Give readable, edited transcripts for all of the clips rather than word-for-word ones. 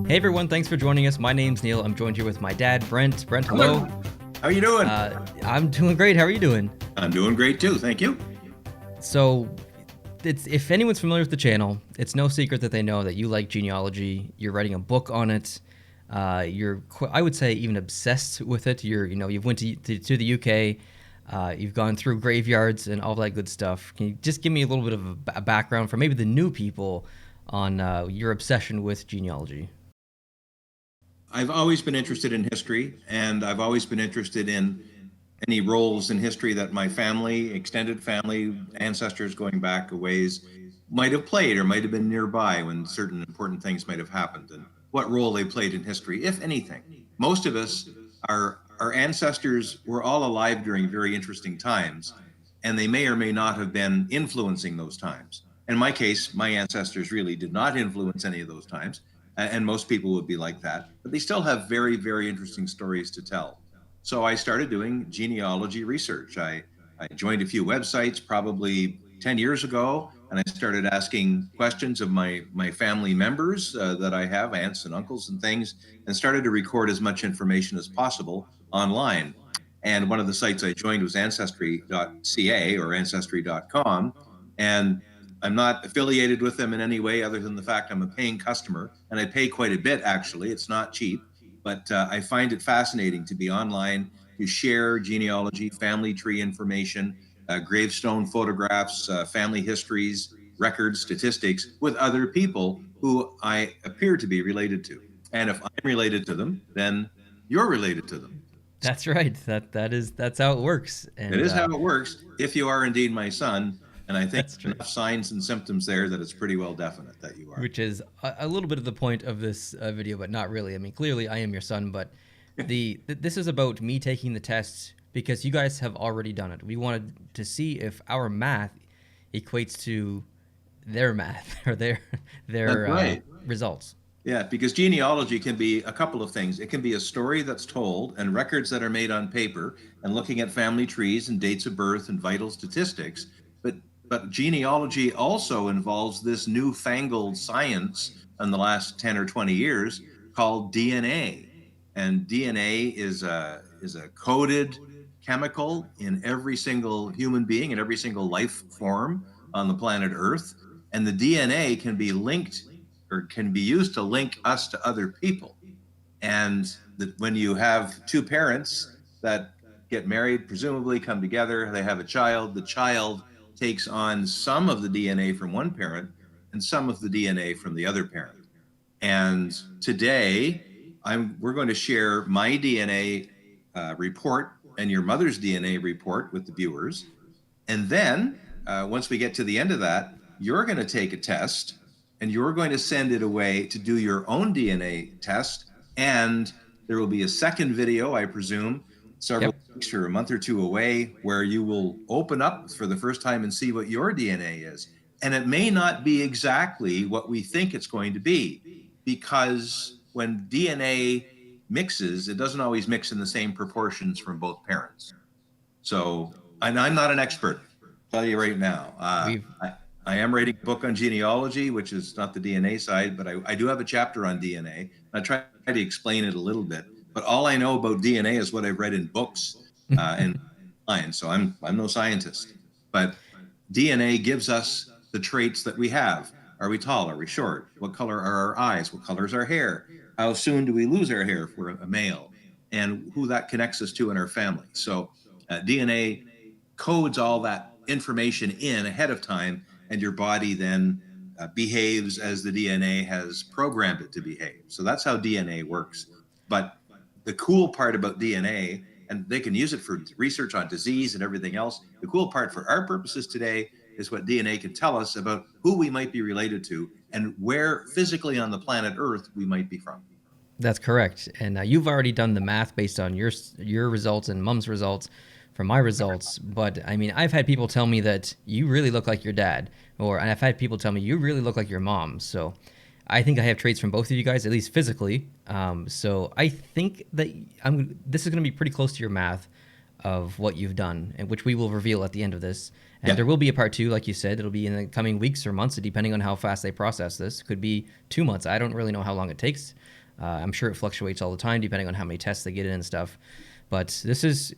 Hey everyone, thanks for joining us. My name's Neil. I'm joined here with my dad, Brent. Brent, hello. How are you doing? I'm doing great. How are you doing? I'm doing great too, thank you. So, if anyone's familiar with the channel, it's no secret that they know that you like genealogy. You're writing a book on it. I would say, even obsessed with it. You've went to the UK. You've gone through graveyards and all that good stuff. Can you just give me a little bit of a background for maybe the new people on your obsession with genealogy? I've always been interested in history, and I've always been interested in any roles in history that my family, extended family, ancestors going back a ways might have played or might have been nearby when certain important things might have happened, and what role they played in history, if anything. Most of us, our ancestors were all alive during very interesting times, and they may or may not have been influencing those times. In my case, my ancestors really did not influence any of those times, and most people would be like that, but they still have very, very interesting stories to tell. So I started doing genealogy research. I joined a few websites probably 10 years ago, and I started asking questions of my family members that I have, aunts and uncles and things, and started to record as much information as possible online. And one of the sites I joined was ancestry.ca or ancestry.com. And I'm not affiliated with them in any way other than the fact I'm a paying customer, and I pay quite a bit actually. It's not cheap, but I find it fascinating to be online, to share genealogy, family tree information, gravestone photographs, family histories, records, statistics with other people who I appear to be related to. And if I'm related to them, then you're related to them. That's right. That's how it works. It And is how it works if you are indeed my son. And I think that's true. enough signs and symptoms there that it's pretty well definite that you are. Which is a little bit of the point of this video, but not really. I mean, clearly I am your son, but this is about me taking the test because you guys have already done it. We wanted to see if our math equates to their math or their That's right. results. Yeah, because genealogy can be a couple of things. It can be a story that's told and records that are made on paper and looking at family trees and dates of birth and vital statistics. But genealogy also involves this newfangled science in the last 10 or 20 years called DNA. And DNA is a coded chemical in every single human being and every single life form on the planet Earth. And the DNA can be linked or can be used to link us to other people. And that when you have two parents that get married, presumably come together, they have a child, the child takes on some of the DNA from one parent and some of the DNA from the other parent. And today, we're going to share my DNA report and your mother's DNA report with the viewers. And then, once we get to the end of that, you're going to take a test and you're going to send it away to do your own DNA test. And there will be a second video, I presume, several Yep. weeks or a month or two away, where you will open up for the first time and see what your DNA is. And it may not be exactly what we think it's going to be, because when DNA mixes, it doesn't always mix in the same proportions from both parents. So, and I'm not an expert, I'll tell you right now. We've I am writing a book on genealogy, which is not the DNA side, but I do have a chapter on DNA. I try to explain it a little bit, but all I know about DNA is what I've read in books and online. So I'm no scientist, but DNA gives us the traits that we have. Are we tall? Are we short? What color are our eyes? What color is our hair? How soon do we lose our hair if we're a male? And who that connects us to in our family. So DNA codes all that information in ahead of time, and your body then behaves as the DNA has programmed it to behave. So that's how DNA works. But the cool part about DNA, and they can use it for research on disease and everything else, the cool part for our purposes today is what DNA can tell us about who we might be related to and where physically on the planet Earth we might be from. That's correct. And you've already done the math based on your results and mom's results from my results. But I mean, I've had people tell me that you really look like your dad, and I've had people tell me you really look like your mom. So I think I have traits from both of you guys, at least physically. So I think that this is going to be pretty close to your math. of what you've done, and which we will reveal at the end of this. And Yeah. there will be a part two, like you said. It'll be in the coming weeks or months, depending on how fast they process this. Could be 2 months. I don't really know how long it takes. I'm sure it fluctuates all the time, depending on how many tests they get in and stuff. But this is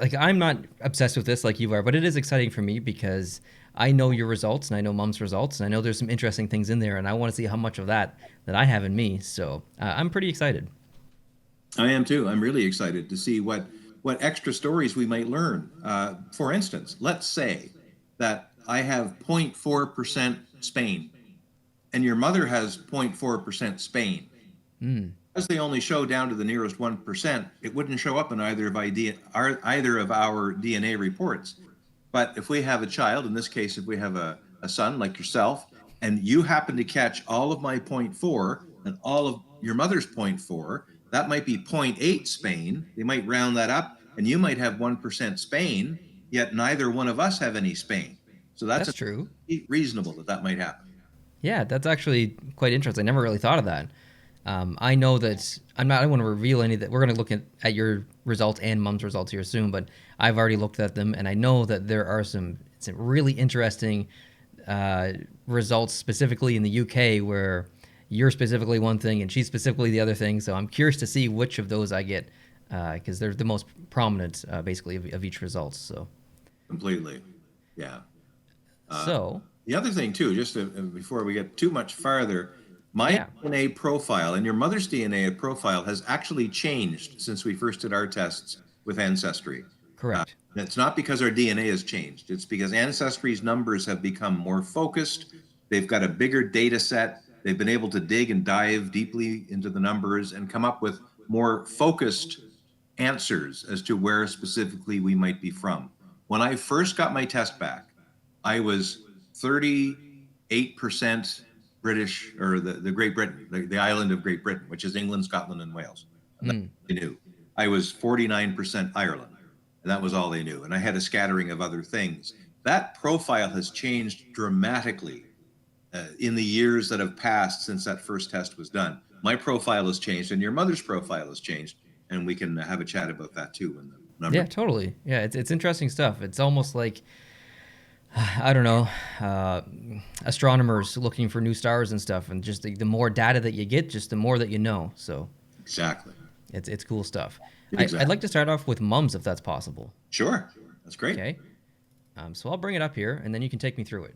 like, I'm not obsessed with this like you are, but it is exciting for me because I know your results and I know Mom's results, and I know there's some interesting things in there, and I want to see how much of that I have in me. So I'm pretty excited. I am too. I'm really excited to see what extra stories we might learn. For instance, let's say that I have 0.4% Spain and your mother has 0.4% Spain. Mm, As they only show down to the nearest 1%, it wouldn't show up in either of our DNA reports. But if we have a child, in this case, if we have a son like yourself, and you happen to catch all of my zero point 0.4 and all of your mother's zero point 0.4, that might be zero point 0.8 Spain. They might round that up, and you might have 1% Spain, yet neither one of us have any Spain. So that's that's true. reasonable that might happen. Yeah, that's actually quite interesting. I never really thought of that. I know that I'm not. I don't want to reveal any that we're going to look at your results and Mom's results here soon, but I've already looked at them, and I know that there are some really interesting results specifically in the UK where you're specifically one thing and she's specifically the other thing. So I'm curious to see which of those I get because they're the most prominent, basically, of each result. So, Completely. Yeah. so The other thing too, just before we get too much farther, my yeah, DNA profile and your mother's DNA profile has actually changed since we first did our tests with Ancestry. correct. And it's not because our DNA has changed. It's because Ancestry's numbers have become more focused. They've got a bigger data set. They've been able to dig and dive deeply into the numbers and come up with more focused answers as to where specifically we might be from. When I first got my test back, I was 38% British, or the Great Britain, the island of Great Britain, which is England, Scotland, and Wales. And that's Mm. all they knew. I was 49% Ireland, and that was all they knew. And I had a scattering of other things. That profile has changed dramatically in the years that have passed since that first test was done. My profile has changed, and your mother's profile has changed, and we can have a chat about that too when the Yeah, numbers. totally. Yeah, it's interesting stuff. It's almost like I don't know, uh, astronomers looking for new stars and stuff, and just the more data that you get, just the more that you know. So Exactly. it's cool stuff. I'd Exactly. like to start off with mums if that's possible. Sure. That's great. Okay, so I'll bring it up here, and then you can take me through it.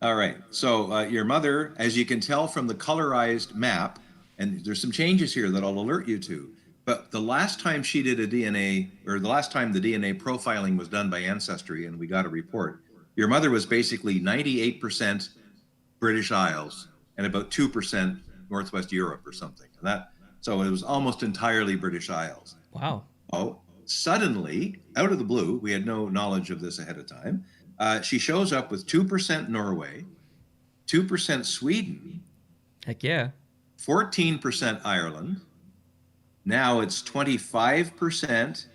All right. So your mother, as you can tell from the colorized map, and there's some changes here that I'll alert you to. But the last time she did a DNA, or the last time the DNA profiling was done by Ancestry, and we got a report, your mother was basically 98% British Isles and about 2% Northwest Europe or something. And that, so it was almost entirely British Isles. Wow. Oh, suddenly, out of the blue, we had no knowledge of this ahead of time. She shows up with 2% Norway, 2% Sweden, Heck yeah. 14% Ireland. Now it's 25%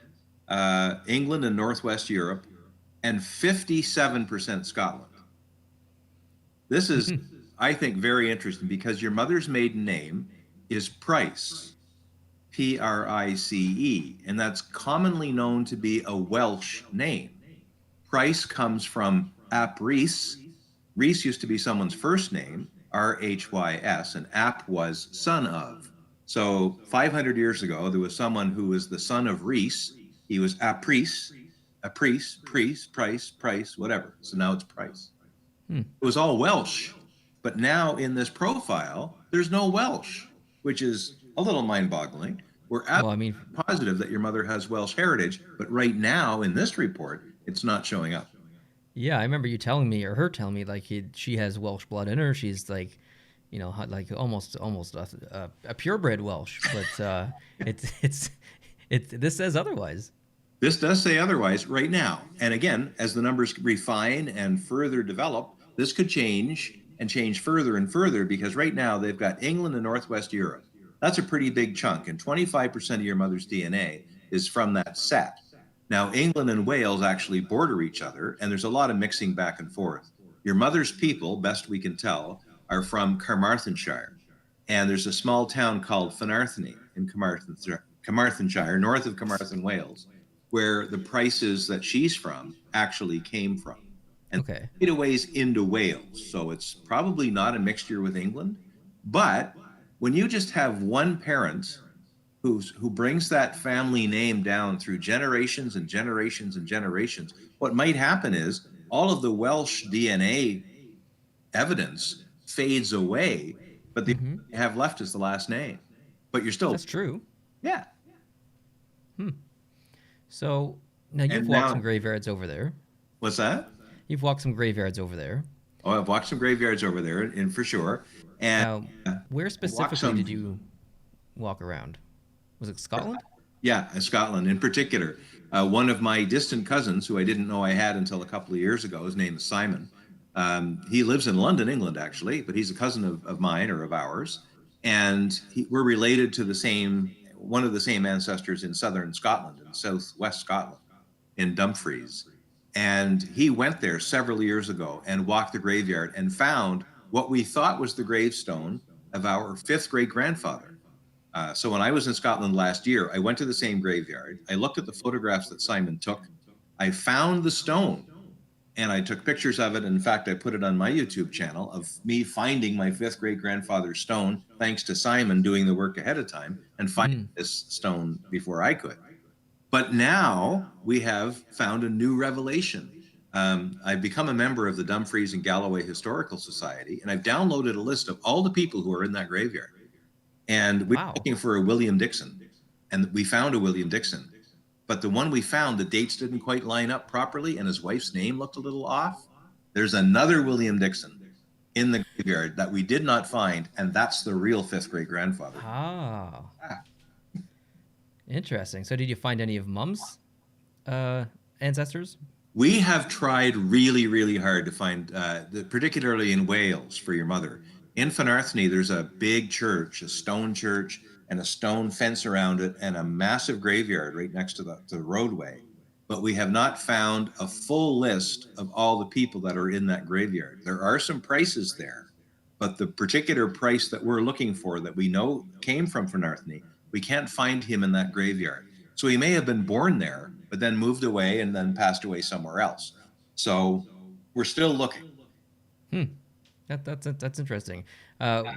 England and Northwest Europe, and 57% Scotland. This is, I think, very interesting because your mother's maiden name is Price, Price, and that's commonly known to be a Welsh name. Price comes from Ap Rhys. Rhys used to be someone's first name, Rhys, and Ap was son of. So 500 years ago, there was someone who was the son of Rhys. He was Apris, Price, whatever. So now it's Price. Hmm. It was all Welsh, but now in this profile, there's no Welsh, which is a little mind-boggling. We're Well, I absolutely mean, positive that your mother has Welsh heritage, but right now in this report, it's not showing up. yeah, I remember you telling me or her telling me like she has Welsh blood in her. She's like, like almost a purebred Welsh, but it's this says otherwise. This does say otherwise right now. And again, as the numbers refine and further develop, this could change and change further and further because right now they've got England and Northwest Europe. That's a pretty big chunk, and 25% of your mother's DNA is from that set. Now, England and Wales actually border each other, and there's a lot of mixing back and forth. Your mother's people, best we can tell, are from Carmarthenshire, and there's a small town called Llanarthony in Carmarthenshire, north of Carmarthen, Wales. where the prices that she's from actually came from. And Okay. it aways into Wales. So it's probably not a mixture with England. But when you just have one parent who brings that family name down through generations and generations and generations, what might happen is all of the Welsh DNA evidence fades away, but the Mm-hmm. only thing you have left is the last name. But you're still, That's true. yeah. Hmm. So now you've And walked some now, graveyards over there. what's that? You've walked some graveyards over there. Oh, I've walked some graveyards over there, and for sure. And Where I've walked specifically did some, you walk around? Was it Scotland? yeah, Scotland in particular. One of my distant cousins, who I didn't know I had until a couple of years ago, his name is Simon. He lives in London, England, actually, but he's a cousin of mine or of ours. And we're related to the same, one of the same ancestors in southern Scotland, in southwest Scotland, in Dumfries. And he went there several years ago and walked the graveyard and found what we thought was the gravestone of our fifth great grandfather. So when I was in Scotland last year, I went to the same graveyard. I looked at the photographs that Simon took. I found the stone and I took pictures of it. In fact, I put it on my YouTube channel of me finding my fifth great grandfather's stone, thanks to Simon doing the work ahead of time and finding Mm. this stone before I could. But now we have found a new revelation. I've become a member of the Dumfries and Galloway Historical Society, and I've downloaded a list of all the people who are in that graveyard. And we were Wow. looking for a William Dixon, and we found a William Dixon. But the one we found, the dates didn't quite line up properly, and his wife's name looked a little off. There's another William Dixon in the graveyard that we did not find, and that's the real fifth great grandfather. Ah, interesting. So did you find any of Mum's uh, ancestors? We have tried really, really hard to find, particularly in Wales, for your mother. In Fenarthny, there's a big church, a stone church, and a stone fence around it, and a massive graveyard right next to the roadway. But we have not found a full list of all the people that are in that graveyard. There are some prices there, but the particular price that we're looking for that we know came from Fenarthny, we can't find him in that graveyard. So he may have been born there, but then moved away and then passed away somewhere else. So we're still looking. Hmm. That's interesting.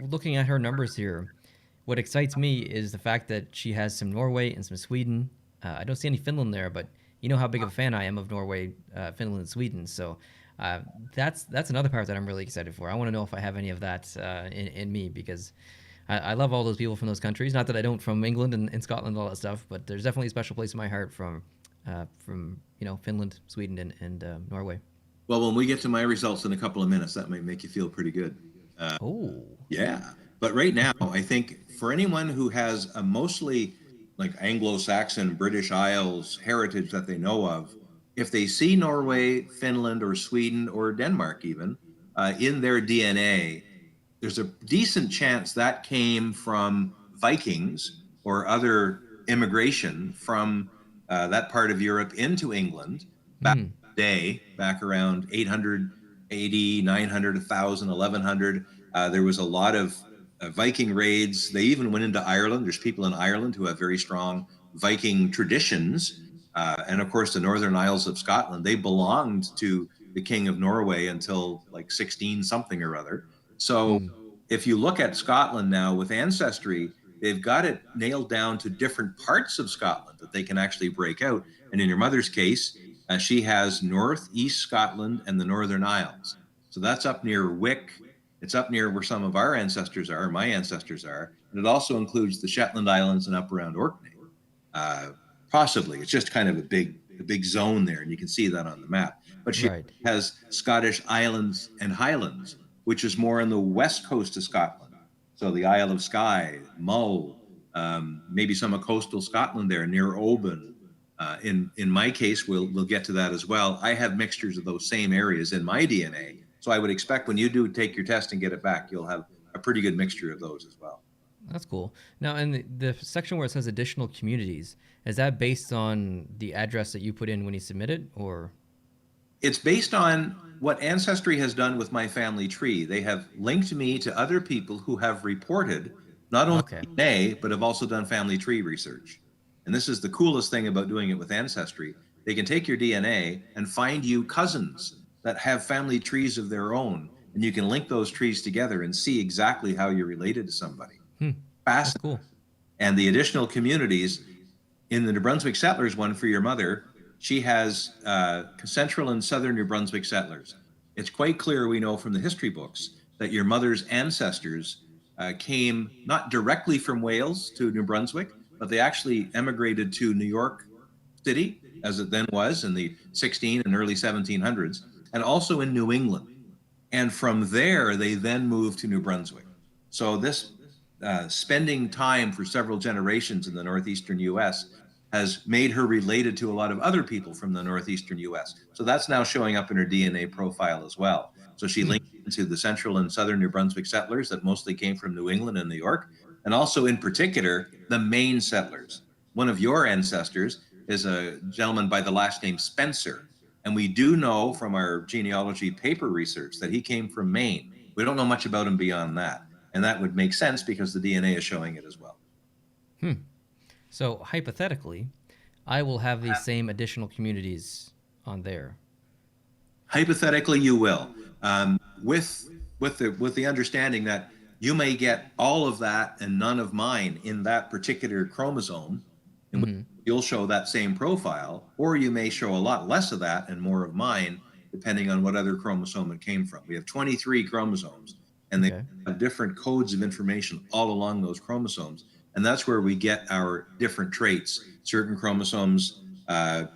Looking at her numbers here, what excites me is the fact that she has some Norway and some Sweden. I don't see any Finland there, but you know how big of a fan I am of Norway, Finland, and Sweden. So that's another part that I'm really excited for. I want to know if I have any of that in me because I love all those people from those countries. Not that I don't from England and Scotland and all that stuff, but there's definitely a special place in my heart from Finland, Sweden, and Norway. Well, when we get to my results in a couple of minutes, that might make you feel pretty good. Oh, Yeah. But right now, I think for anyone who has a mostly like Anglo-Saxon, British Isles heritage that they know of, if they see Norway, Finland, or Sweden, or Denmark even in their DNA, there's a decent chance that came from Vikings or other immigration from that part of Europe into England back hmm. in the day, back around 800, 900, 1,000, 1100. There was a lot of Viking raids. They even went into Ireland. There's people in Ireland who have very strong Viking traditions. And of course, the Northern Isles of Scotland, they belonged to the King of Norway until like 16 something or other. So Hmm. if you look at Scotland now with Ancestry, they've got it nailed down to different parts of Scotland that they can actually break out. And in your mother's case, she has northeast Scotland and the Northern Isles. So that's up near Wick. It's up near where some of our ancestors are, my ancestors are. And it also includes the Shetland Islands and up around Orkney. Uh, Possibly. It's just kind of a big zone there, and you can see that on the map. But she Right. has Scottish Islands and Highlands, which is more on the west coast of Scotland. So the Isle of Skye, Mull, maybe some of coastal Scotland there near Oban. In my case, we'll get to that as well. I have mixtures of those same areas in my DNA, so I would expect when you do take your test and get it back, you'll have a pretty good mixture of those as well. That's cool. Now, in the section where it says additional communities, is that based on the address that you put in when you submit it, or? It's based on what Ancestry has done with my family tree. They have linked me to other people who have reported not only Okay. DNA, but have also done family tree research. And this is the coolest thing about doing it with Ancestry. They can take your DNA and find you cousins that have family trees of their own. And you can link those trees together and see exactly how you're related to somebody. Hmm. That's Fascinating. cool. And the additional communities in the New Brunswick settlers one for your mother, she has central and southern New Brunswick settlers. It's quite clear, we know from the history books, that your mother's ancestors came not directly from Wales to New Brunswick, but they actually emigrated to New York City, as it then was in the 16 and early 1700s, and also in New England. And from there, they then moved to New Brunswick. So this spending time for several generations in the northeastern U.S. has made her related to a lot of other people from the northeastern U.S. So that's now showing up in her DNA profile as well. So she linked into the central and southern New Brunswick settlers that mostly came from New England and New York, and also in particular the Maine settlers. One of your ancestors is a gentleman by the last name Spencer, and we do know from our genealogy paper research that he came from Maine. We don't know much about him beyond that. And that would make sense because the DNA is showing it as well. So hypothetically, I will have these same additional communities on there. Hypothetically, you will, with the understanding that you may get all of that and none of mine in that particular chromosome, in which you'll show that same profile, or you may show a lot less of that and more of mine, depending on what other chromosome it came from. We have 23 chromosomes, and they Okay. have different codes of information all along those chromosomes. And that's where we get our different traits. Certain chromosomes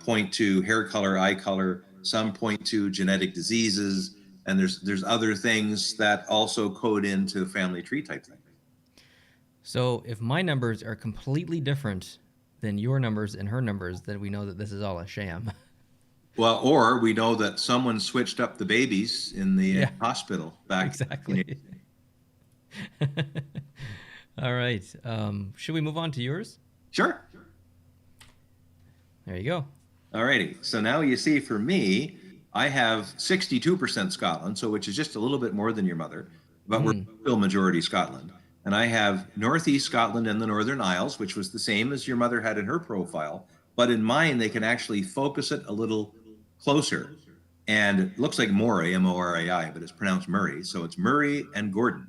point to hair color, eye color, some point to genetic diseases, and there's other things that also code into family tree type thing. So if my numbers are completely different than your numbers and her numbers, then we know that this is all a sham. Well, or we know that someone switched up the babies in the Yeah, hospital back. exactly. All right. Should we move on to yours? Sure. There you go. Alrighty. So now you see for me, I have 62% Scotland, so which is just a little bit more than your mother, but we're still majority Scotland. And I have Northeast Scotland and the Northern Isles, which was the same as your mother had in her profile. But in mine, they can actually focus it a little closer. And it looks like Moray, Morai, but it's pronounced Murray. So it's Murray and Gordon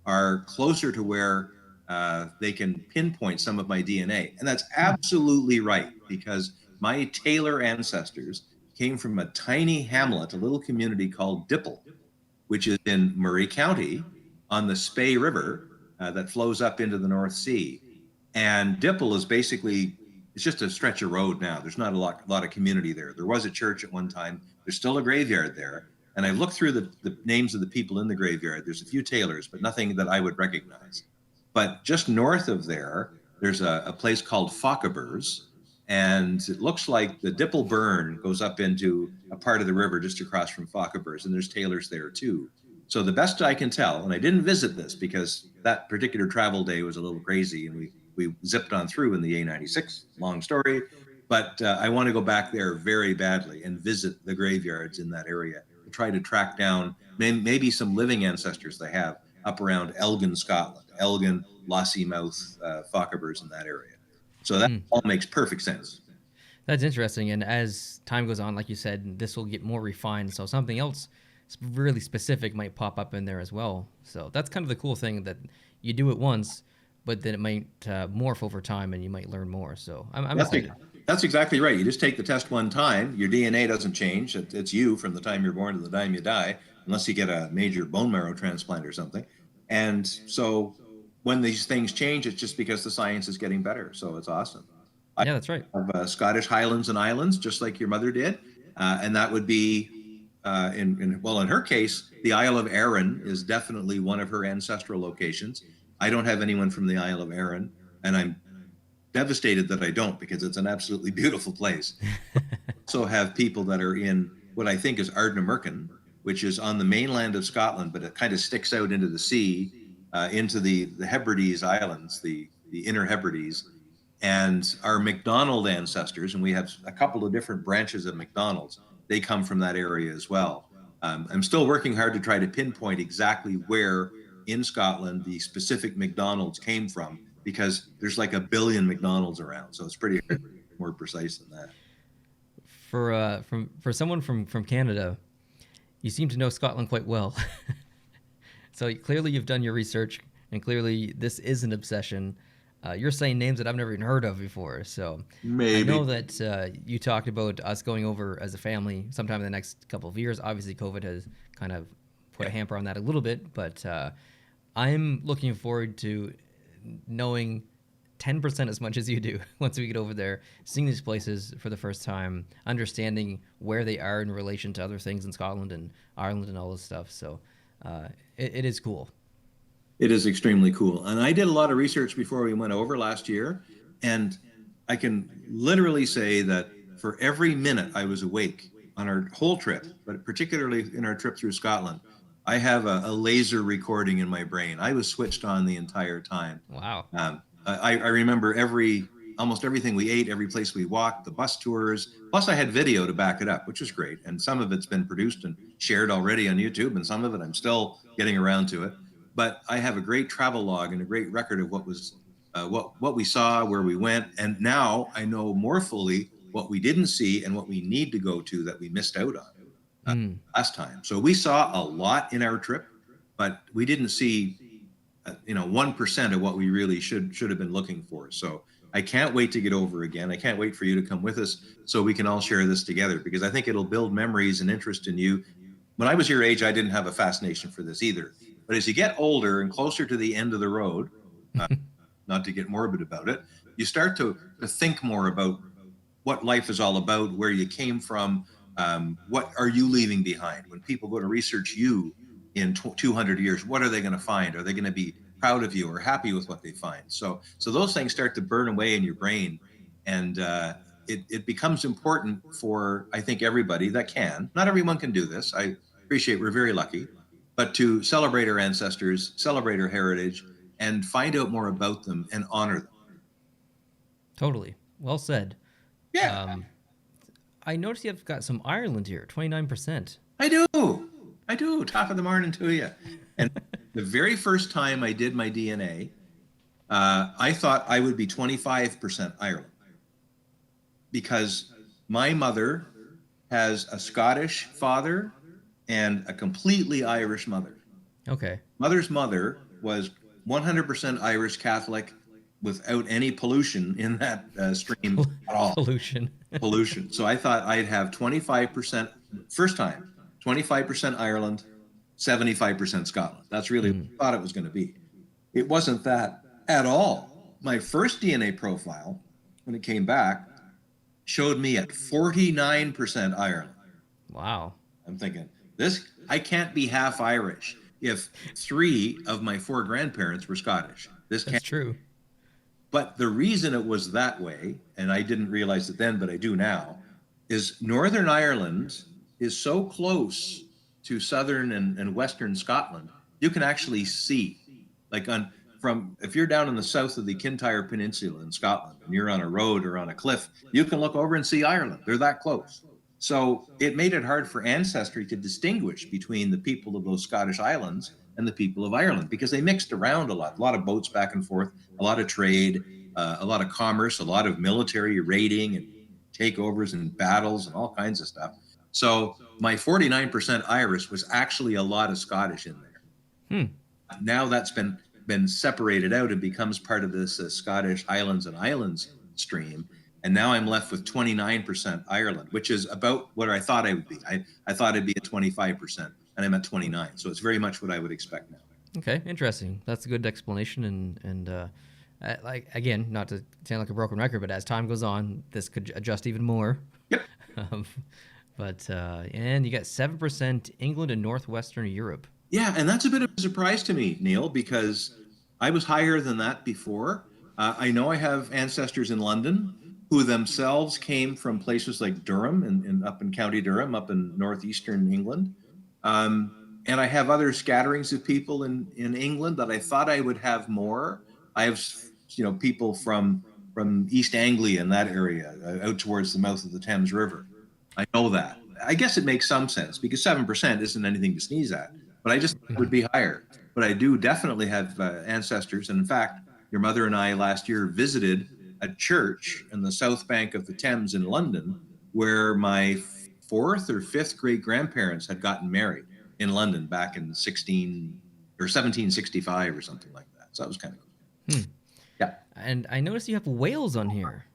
are closer to where they can pinpoint some of my DNA. And that's absolutely right, because my Taylor ancestors came from a tiny hamlet, a little community called Dipple, which is in Murray County on the Spey River that flows up into the North Sea. And Dipple is basically, it's just a stretch of road now. There's not a lot of community there. There was a church at one time. There's still a graveyard there. And I looked through the names of the people in the graveyard. There's a few Taylors, but nothing that I would recognize. But just north of there, there's a place called Fauquebers, and it looks like the Dipple Burn goes up into a part of the river just across from Fauquebers, and there's Taylors there too. So the best I can tell, and I didn't visit this because that particular travel day was a little crazy, and we zipped on through in the A96. Long story, but I want to go back there very badly and visit the graveyards in that area to try to track down maybe some living ancestors they have up around Elgin, Scotland, Elgin, Lossiemouth, Fauquebers in that area. So that all makes perfect sense. That's interesting. And as time goes on, like you said, this will get more refined. So something else really specific might pop up in there as well. So that's kind of the cool thing, that you do it once, but then it might morph over time and you might learn more. So I'm That's, excited. that's exactly right. You just take the test one time. Your DNA doesn't change. It's you from the time you're born to the time you die, unless you get a major bone marrow transplant or something. And so when these things change, it's just because the science is getting better. So it's awesome. I Yeah, that's right. have Scottish Highlands and Islands, just like your mother did. And that would be, in her case, the Isle of Arran is definitely one of her ancestral locations. I don't have anyone from the Isle of Arran, and I'm devastated that I don't, because it's an absolutely beautiful place. Also have people that are in what I think is Ardnamurchan, which is on the mainland of Scotland, but it kind of sticks out into the sea, into the Hebrides Islands, the Inner Hebrides. And our MacDonald ancestors, and we have a couple of different branches of MacDonalds, they come from that area as well. I'm still working hard to try to pinpoint exactly where in Scotland the specific MacDonalds came from, because there's like a billion McDonald's around. So it's pretty hard, more precise than that. For someone from Canada, you seem to know Scotland quite well. So clearly you've done your research, and clearly this is an obsession. You're saying names that I've never even heard of before. So I Maybe. know that you talked about us going over as a family sometime in the next couple of years. Obviously, COVID has kind of put a Yeah. hamper on that a little bit, but I'm looking forward to knowing 10% as much as you do once we get over there, seeing these places for the first time, understanding where they are in relation to other things in Scotland and Ireland and all this stuff. So it is cool. It is extremely cool. And I did a lot of research before we went over last year. And I can literally say that for every minute I was awake on our whole trip, but particularly in our trip through Scotland, I have a laser recording in my brain. I was switched on the entire time. Wow. I remember almost everything we ate, every place we walked, the bus tours. Plus, I had video to back it up, which was great. And some of it's been produced and shared already on YouTube, and some of it I'm still getting around to it. But I have a great travel log and a great record of what we saw, where we went, and now I know more fully what we didn't see and what we need to go to that we missed out on Mm, last time. So we saw a lot in our trip, but we didn't see 1% of what we really should have been looking for. So I can't wait to get over again. I can't wait for you to come with us so we can all share this together, because I think it'll build memories and interest in you. When I was your age, I didn't have a fascination for this either. But as you get older and closer to the end of the road, uh, not to get morbid about it, you start to think more about what life is all about, where you came from, what are you leaving behind? When people go to research you in 200 years, what are they going to find? Are they going to be proud of you or happy with what they find? So those things start to burn away in your brain, and it becomes important for, I think, everybody that can. Not everyone can do this. I appreciate we're very lucky, but to celebrate our ancestors, celebrate our heritage, and find out more about them and honor them. totally. Well said. Yeah, Um, I noticed you've got some Ireland here, 29%. I do. I do. Top of the morning to you. And the very first time I did my DNA, I thought I would be 25% Ireland, because my mother has a Scottish father and a completely Irish mother. Okay. Mother's mother was 100% Irish Catholic without any pollution in that stream at all. Pollution. Pollution. So I thought I'd have 25%, first time, 25% Ireland, 75% Scotland. That's really what I thought it was going to be. It wasn't that at all. My first DNA profile, when it came back, showed me at 49% Ireland. Wow. I'm thinking, I can't be half Irish if three of my four grandparents were Scottish. This That's can't. true. But the reason it was that way, and I didn't realize it then, but I do now, is Northern Ireland is so close to southern and western Scotland, you can actually see, like if you're down in the south of the Kintyre Peninsula in Scotland and you're on a road or on a cliff, you can look over and see Ireland. They're that close. So it made it hard for Ancestry to distinguish between the people of those Scottish islands and the people of Ireland, because they mixed around a lot of boats back and forth, a lot of trade, a lot of commerce, a lot of military raiding and takeovers and battles and all kinds of stuff. So my 49% Irish was actually a lot of Scottish in there. Hmm. Now that's been separated out and becomes part of this Scottish Highlands and Islands stream. And now I'm left with 29% Ireland, which is about what I thought I would be. I thought I'd be at 25%, and I'm at 29. So it's very much what I would expect now. Okay, interesting. That's a good explanation, and like again, not to sound like a broken record, but as time goes on, this could adjust even more. Yep. Um, but and you got 7% England and Northwestern Europe. Yeah, and that's a bit of a surprise to me, Neil, because I was higher than that before. I know I have ancestors in London who themselves came from places like Durham and up in County Durham, up in northeastern England. And I have other scatterings of people in England that I thought I would have more. I have, people from East Anglia and that area, out towards the mouth of the Thames River. I know that. I guess it makes some sense because 7% isn't anything to sneeze at, but I just thought it would be higher. But I do definitely have ancestors. And in fact, your mother and I last year visited a church in the south bank of the Thames in London where my fourth or fifth great grandparents had gotten married in London back in 16 or 1765 or something like that. So that was kind of cool. Hmm. Yeah. And I noticed you have Wales on here,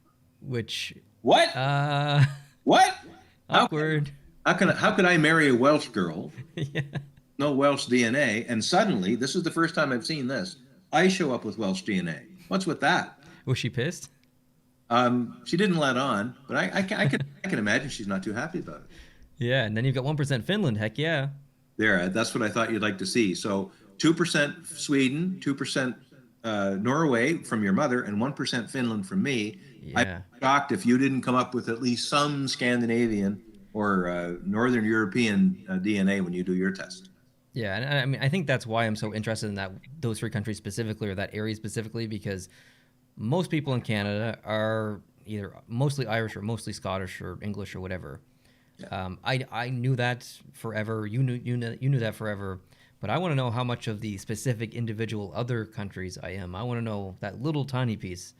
which, What? uh, What? How awkward. how could I marry a Welsh girl, Yeah. no Welsh DNA, and suddenly this is the first time I've seen this. I show up with Welsh DNA. What's with that? Was she pissed? She didn't let on, but I can imagine she's not too happy about it. Yeah, and then you've got 1% Finland. Heck yeah. There, that's what I thought you'd like to see. So 2% Sweden, 2% Norway from your mother, and 1% Finland from me. I'd Yeah. be shocked if you didn't come up with at least some Scandinavian or Northern European DNA when you do your test. Yeah, and I mean, I think that's why I'm so interested in that those three countries specifically, or that area specifically, because most people in Canada are either mostly Irish or mostly Scottish or English or whatever. Yeah. I knew that forever. You knew that forever. But I want to know how much of the specific individual other countries I am. I want to know that little tiny piece.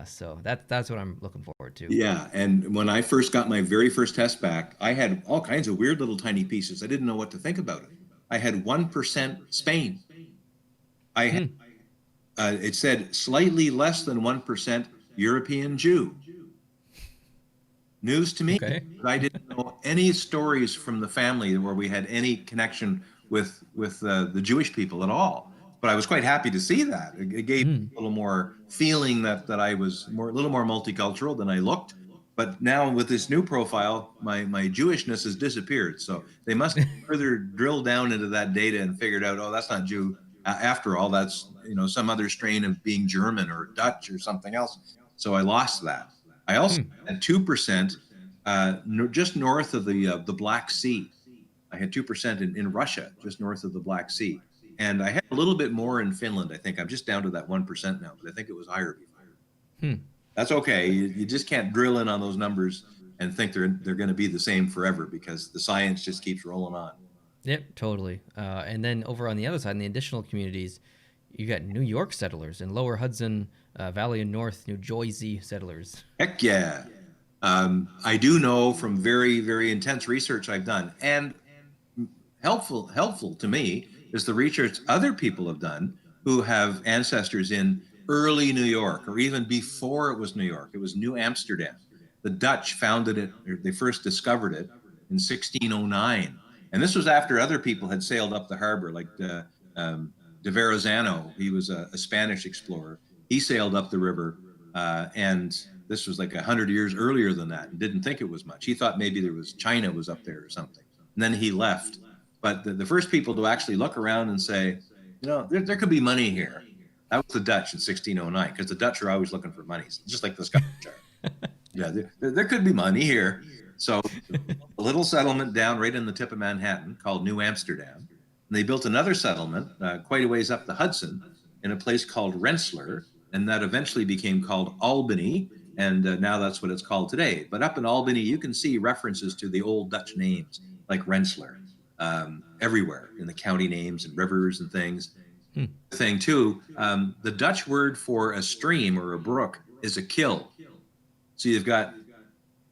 So that's what I'm looking forward to. Yeah, and when I first got my very first test back, I had all kinds of weird little tiny pieces. I didn't know what to think about it. I had 1% Spain. I had, Hmm. it said slightly less than 1% European Jew. News to me. Okay. I didn't know any stories from the family where we had any connection with the Jewish people at all. But I was quite happy to see that. It gave me Hmm. a little more feeling that I was a little more multicultural than I looked. But now with this new profile, my Jewishness has disappeared. So they must have further drilled down into that data and figured out, oh, that's not Jew. After all, that's some other strain of being German or Dutch or something else. So I lost that. I also Hmm. had 2% just north of the Black Sea. I had 2% in Russia, just north of the Black Sea. And I had a little bit more in Finland. I think I'm just down to that 1% now, but I think it was higher before. Hmm. That's okay. You just can't drill in on those numbers and think they're going to be the same forever because the science just keeps rolling on. Yep, totally. And then over on the other side, in the additional communities, you got New York settlers and Lower Hudson Valley and North New Jersey settlers. Heck yeah. I do know from very, very intense research I've done, and helpful to me is the research other people have done who have ancestors in early New York or even before it was New York. It was New Amsterdam. The Dutch founded it, or they first discovered it in 1609. And this was after other people had sailed up the harbor, like de Verrazano. He was a Spanish explorer. He sailed up the river, and this was like 100 years earlier than that, and didn't think it was much. He thought maybe there was China was up there or something. And then he left. But the first people to actually look around and say, there could be money here. That was the Dutch in 1609, because the Dutch are always looking for money, just like the Scottish are. Yeah, there could be money here. So a little settlement down right in the tip of Manhattan called New Amsterdam. And they built another settlement quite a ways up the Hudson in a place called Rensselaer. And that eventually became called Albany. And now that's what it's called today. But up in Albany, you can see references to the old Dutch names like Rensselaer everywhere in the county names and rivers and things. Hmm. Thing too, the Dutch word for a stream or a brook is a kill. So you've got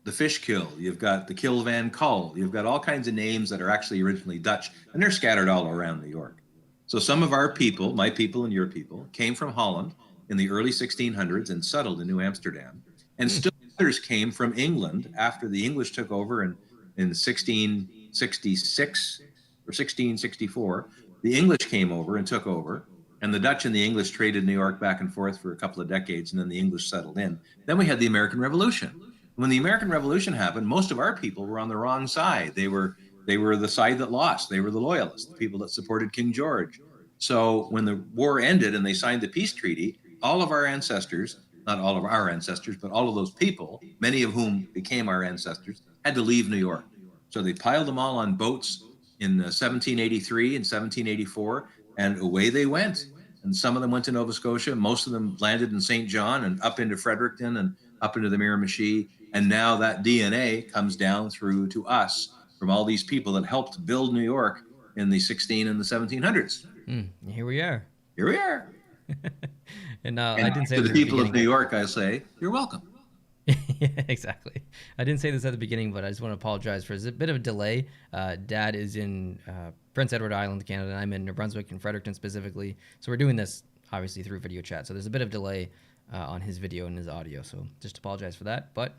the fish kill, you've got the kill van Kull, you've got all kinds of names that are actually originally Dutch, and they're scattered all around New York. So some of our people, my people and your people, came from Holland in the early 1600s and settled in New Amsterdam. And still others came from England after the English took over in 1666 or 1664. The English came over and took over, and the Dutch and the English traded New York back and forth for a couple of decades, and then the English settled in. Then we had the American Revolution. When the American Revolution happened, most of our people were on the wrong side. They were the side that lost. They were the loyalists, the people that supported King George. So when the war ended and they signed the peace treaty, all of our ancestors, not all of our ancestors, but all of those people, many of whom became our ancestors, had to leave New York. So they piled them all on boats in 1783 and 1784, and away they went. And some of them went to Nova Scotia. Most of them landed in St. John and up into Fredericton and up into the Miramichi. And now that DNA comes down through to us from all these people that helped build New York in the 16 and the 1700s. Here we are. Here we are. And I And didn't say to this the at the people of New beginning. York, I say, you're welcome. Yeah, exactly. I didn't say this at the beginning, but I just want to apologize for a bit of a delay. Dad is in Prince Edward Island, Canada, and I'm in New Brunswick and Fredericton specifically. So we're doing this obviously through video chat. So there's a bit of delay on his video and his audio. So just apologize for that. But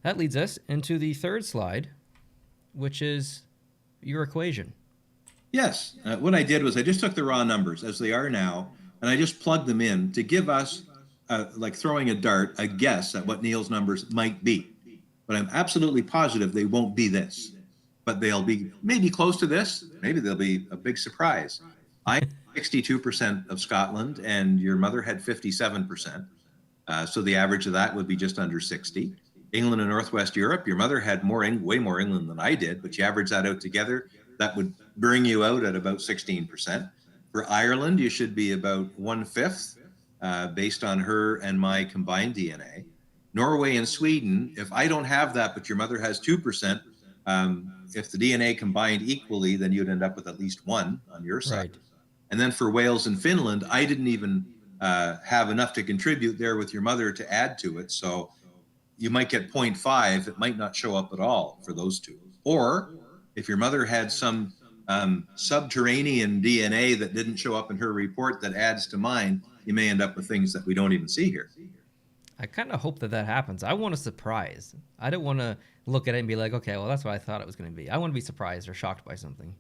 that leads us into the third slide, which is your equation. Yes. What I did was I just took the raw numbers as they are now, and I just plugged them in to give us, like throwing a dart, a guess at what Neil's numbers might be. But I'm absolutely positive they won't be this. But they'll be maybe close to this. Maybe they'll be a big surprise. I 62% of Scotland, and your mother had 57%. So the average of that would be just under 60. England and Northwest Europe, your mother had way more England than I did, but you average that out together, that would bring you out at about 16%. For Ireland, you should be about 1/5 based on her and my combined DNA. Norway and Sweden, if I don't have that, but your mother has 2%, if the DNA combined equally, then you'd end up with at least one on your side. Right. And then for Wales and Finland, I didn't even have enough to contribute there with your mother to add to it. So you might get 0.5. It might not show up at all for those two. Or if your mother had some subterranean DNA that didn't show up in her report that adds to mine, you may end up with things that we don't even see here. I kind of hope that that happens. I want a surprise. I don't want to look at it and be like, okay, well, that's what I thought it was going to be. I want to be surprised or shocked by something.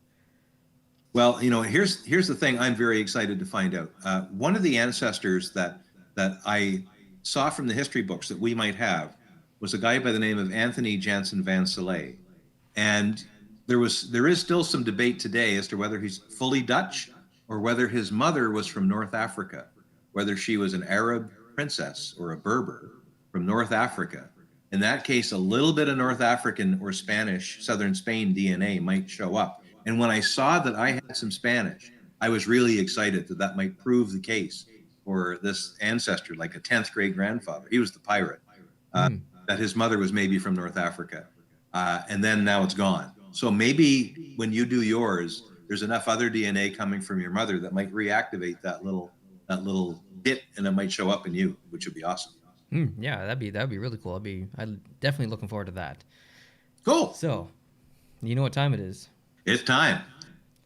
Well, here's the thing I'm very excited to find out. One of the ancestors that I saw from the history books that we might have was a guy by the name of Anthony Jansen van Soleil. And there is still some debate today as to whether he's fully Dutch or whether his mother was from North Africa, whether she was an Arab princess or a Berber from North Africa. In that case, a little bit of North African or Spanish, Southern Spain DNA might show up. And when I saw that I had some Spanish, I was really excited that that might prove the case for this ancestor, like a 10th great grandfather. He was the pirate, that his mother was maybe from North Africa. And then now it's gone. So maybe when you do yours, there's enough other DNA coming from your mother that might reactivate that little bit, and it might show up in you, which would be awesome. Yeah, that'd be really cool. I'm definitely looking forward to that. Cool. So, you know what time it is? It's time.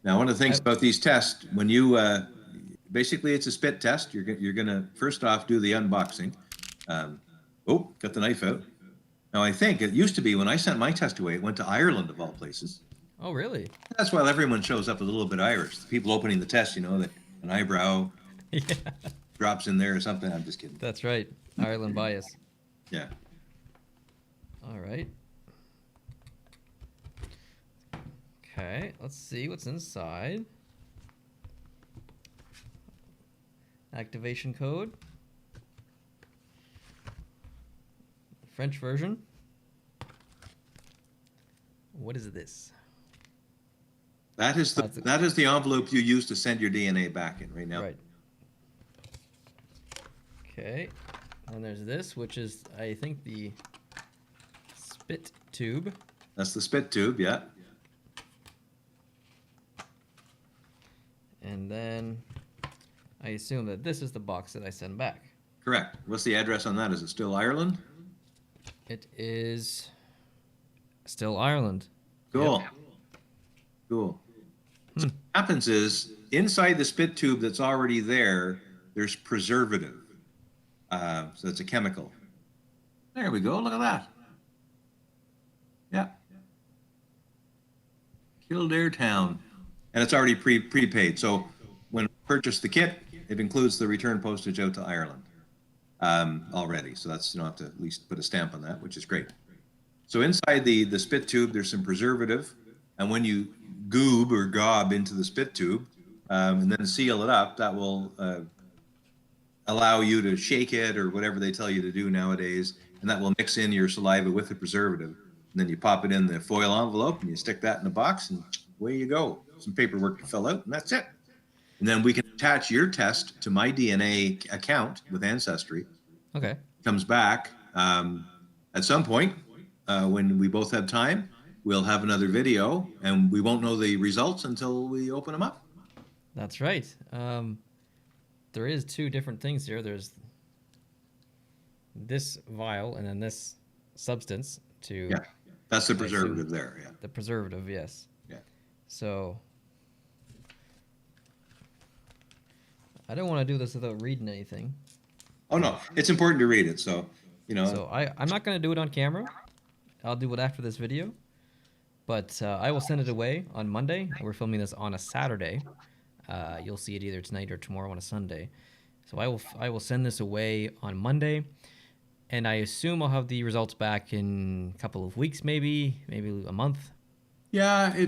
Now, one of the things about these tests, when you basically it's a spit test. You're gonna first off do the unboxing. Got the knife out. Now, I think it used to be when I sent my test away, it went to Ireland of all places. Oh, really? That's why everyone shows up a little bit Irish. The people opening the test, an eyebrow Yeah, drops in there or something. I'm just kidding. that's right. Ireland bias. Yeah. All right. Okay, let's see what's inside. Activation code. French version. What is this? That is the envelope you use to send your DNA back in right now. Right. Okay. And there's this, which is, I think, the spit tube. That's the spit tube, yeah. And then I assume that this is the box that I send back. Correct. What's the address on that? Is it still Ireland? It is still Ireland. Cool. Yep. Cool. So what happens is inside the spit tube that's already there, there's preservative. So it's a chemical. There we go. Look at that. Yeah. Kildare Town. And it's already prepaid. So when we purchase the kit, it includes the return postage out to Ireland already. So that's, you don't have to at least put a stamp on that, which is great. So inside the spit tube, there's some preservative. And when you goob or gob into the spit tube and then seal it up, that will allow you to shake it or whatever they tell you to do nowadays. And that will mix in your saliva with the preservative. And then you pop it in the foil envelope and you stick that in a box and away you go. Some paperwork to fill out and that's it. And then we can attach your test to my DNA account with Ancestry. Okay. It comes back at some point when we both have time. We'll have another video, and we won't know the results until we open them up. That's right. there is two different things here. There's this vial and then this substance to, Yeah, that's the I assume, preservative there. Yeah, the preservative, yes. yeah. So I don't want to do this without reading anything. Oh no, it's important to read it. So, you know, So I'm not going to do it on camera. I'll do it after this video. But I will send it away on Monday. We're filming this on a Saturday. You'll see it either tonight or tomorrow on a Sunday. So I will send this away on Monday, and I assume I'll have the results back in a couple of weeks, maybe a month. yeah,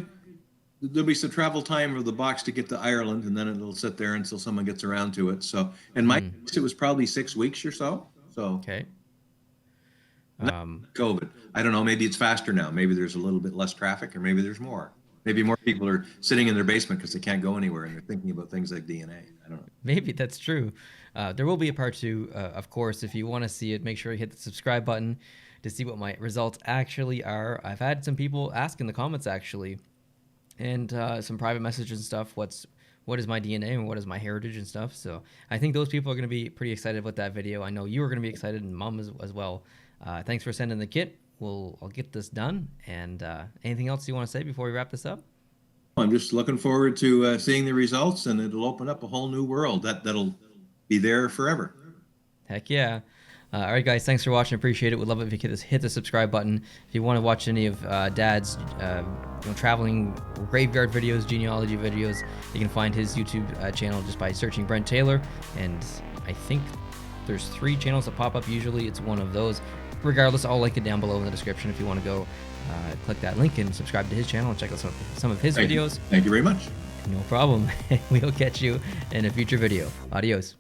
there'll be some travel time of the box to get to Ireland, and then it'll sit there until someone gets around to it. So, in my case, it was probably 6 weeks or so. So, Okay. not COVID. I don't know. Maybe it's faster now. Maybe there's a little bit less traffic, or maybe there's more. Maybe more people are sitting in their basement because they can't go anywhere and they're thinking about things like DNA. I don't know. Maybe that's true. There will be a part two, of course. If you want to see it, make sure you hit the subscribe button to see what my results actually are. I've had some people ask in the comments actually, and some private messages and stuff. What is my DNA and what is my heritage and stuff. So I think those people are going to be pretty excited about that video. I know you are going to be excited, and Mom as well. Thanks for sending the kit. I'll get this done. And anything else you want to say before we wrap this up? I'm just looking forward to seeing the results, and it'll open up a whole new world that'll be there forever. Heck yeah. All right, guys, thanks for watching. Appreciate it. Would love it if you hit the subscribe button. If you want to watch any of Dad's traveling graveyard videos, genealogy videos, you can find his YouTube channel just by searching Brent Taylor. And I think there's 3 channels that pop up usually. It's one of those. Regardless, I'll link it down below in the description if you want to go click that link and subscribe to his channel and check out some of his videos. Thank you very much. No problem. We'll catch you in a future video. Adios.